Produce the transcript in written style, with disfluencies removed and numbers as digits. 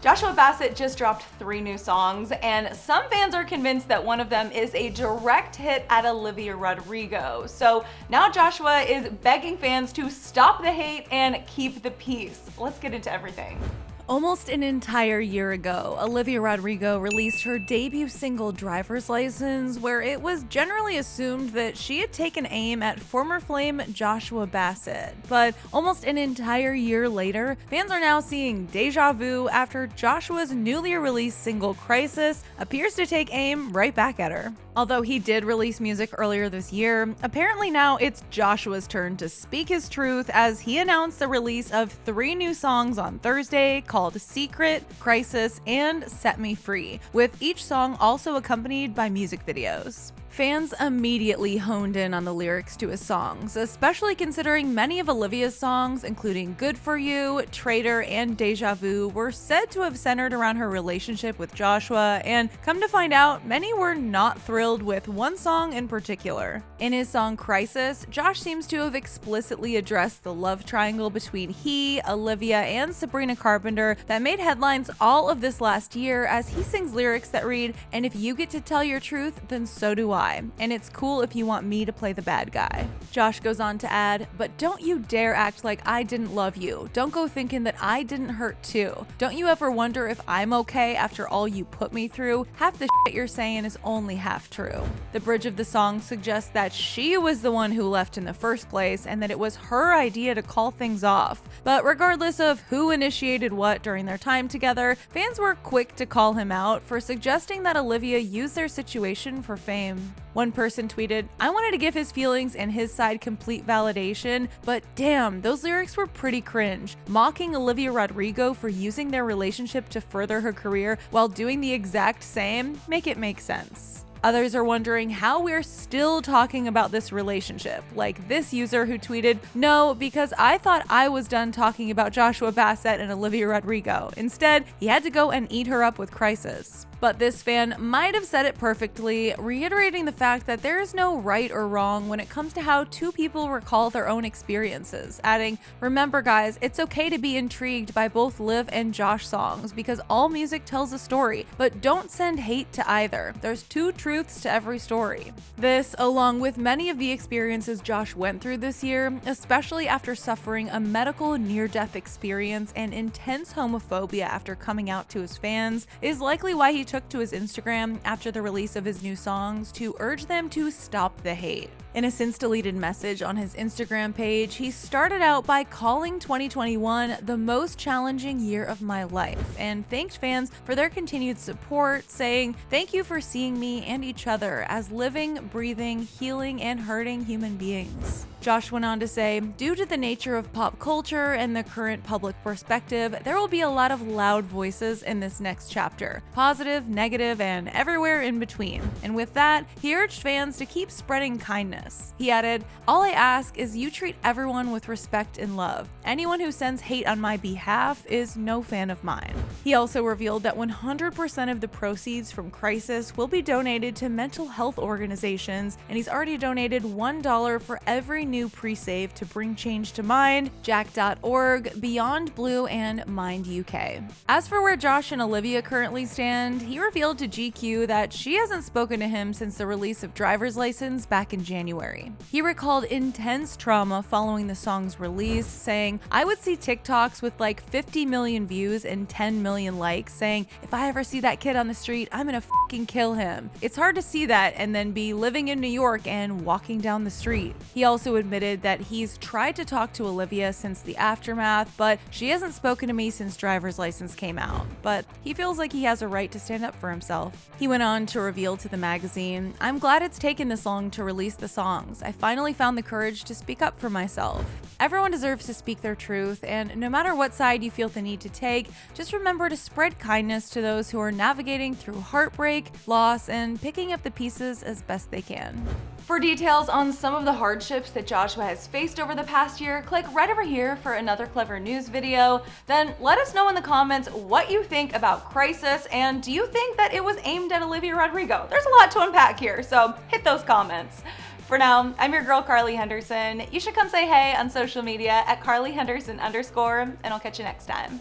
Joshua Bassett just dropped 3 new songs, and some fans are convinced that one of them is a direct hit at Olivia Rodrigo. So now Joshua is begging fans to stop the hate and keep the peace. Let's get into everything. Almost an entire year ago, Olivia Rodrigo released her debut single Driver's License, where it was generally assumed that she had taken aim at former Flame Joshua Bassett. But almost an entire year later, fans are now seeing deja vu after Joshua's newly released single Crisis appears to take aim right back at her. Although he did release music earlier this year, apparently now it's Joshua's turn to speak his truth as he announced the release of 3 new songs on Thursday called Secret, Crisis, and Set Me Free, with each song also accompanied by music videos. Fans immediately honed in on the lyrics to his songs, especially considering many of Olivia's songs, including Good For You, Traitor, and Deja Vu, were said to have centered around her relationship with Joshua, and come to find out, many were not thrilled with one song in particular. In his song Crisis, Josh seems to have explicitly addressed the love triangle between he, Olivia, and Sabrina Carpenter that made headlines all of this last year as he sings lyrics that read, "And if you get to tell your truth, then so do I. And it's cool if you want me to play the bad guy." Josh goes on to add, "But don't you dare act like I didn't love you. Don't go thinking that I didn't hurt too. Don't you ever wonder if I'm okay after all you put me through? Half the shit you're saying is only half true." The bridge of the song suggests that she was the one who left in the first place and that it was her idea to call things off. But regardless of who initiated what during their time together, fans were quick to call him out for suggesting that Olivia used their situation for fame. One person tweeted, "I wanted to give his feelings and his side complete validation, but damn, those lyrics were pretty cringe. Mocking Olivia Rodrigo for using their relationship to further her career while doing the exact same, make it make sense." Others are wondering how we're still talking about this relationship, like this user who tweeted, "No, because I thought I was done talking about Joshua Bassett and Olivia Rodrigo. Instead, he had to go and eat her up with Crisis." But this fan might have said it perfectly, reiterating the fact that there is no right or wrong when it comes to how two people recall their own experiences, adding, "Remember guys, it's okay to be intrigued by both Liv and Josh songs because all music tells a story, but don't send hate to either. There's 2 truths to every story." This, along with many of the experiences Josh went through this year, especially after suffering a medical near-death experience and intense homophobia after coming out to his fans, is likely why he took to his Instagram after the release of his new songs to urge them to stop the hate. In a since-deleted message on his Instagram page, he started out by calling 2021 the most challenging year of my life and thanked fans for their continued support, saying, "Thank you for seeing me and each other as living, breathing, healing, and hurting human beings." Josh went on to say, "Due to the nature of pop culture and the current public perspective, there will be a lot of loud voices in this next chapter. Positive, negative, and everywhere in between." And with that, he urged fans to keep spreading kindness. He added, "All I ask is you treat everyone with respect and love. Anyone who sends hate on my behalf is no fan of mine." He also revealed that 100% of the proceeds from Crisis will be donated to mental health organizations, and he's already donated $1 for every new pre-save to bring change to Mind, Jack.org, Beyond Blue, and Mind UK. As for where Josh and Olivia currently stand, he revealed to GQ that she hasn't spoken to him since the release of Driver's License back in January. He recalled intense trauma following the song's release, saying, "I would see TikToks with like 50 million views and 10 million likes saying, if I ever see that kid on the street, I'm gonna fucking kill him. It's hard to see that and then be living in New York and walking down the street." He also admitted that he's tried to talk to Olivia since the aftermath, but she hasn't spoken to me since Driver's License came out. But he feels like he has a right to stand up for himself. He went on to reveal to the magazine, "I'm glad it's taken this long to release the songs. I finally found the courage to speak up for myself. Everyone deserves to speak their truth, and no matter what side you feel the need to take, just remember to spread kindness to those who are navigating through heartbreak, loss, and picking up the pieces as best they can." For details on some of the hardships that Joshua has faced over the past year, click right over here for another clever news video. Then let us know in the comments what you think about Crisis, and do you think that it was aimed at Olivia Rodrigo? There's a lot to unpack here, so hit those comments. For now, I'm your girl Carly Henderson. You should come say hey on social media at @CarlyHenderson_, and I'll catch you next time.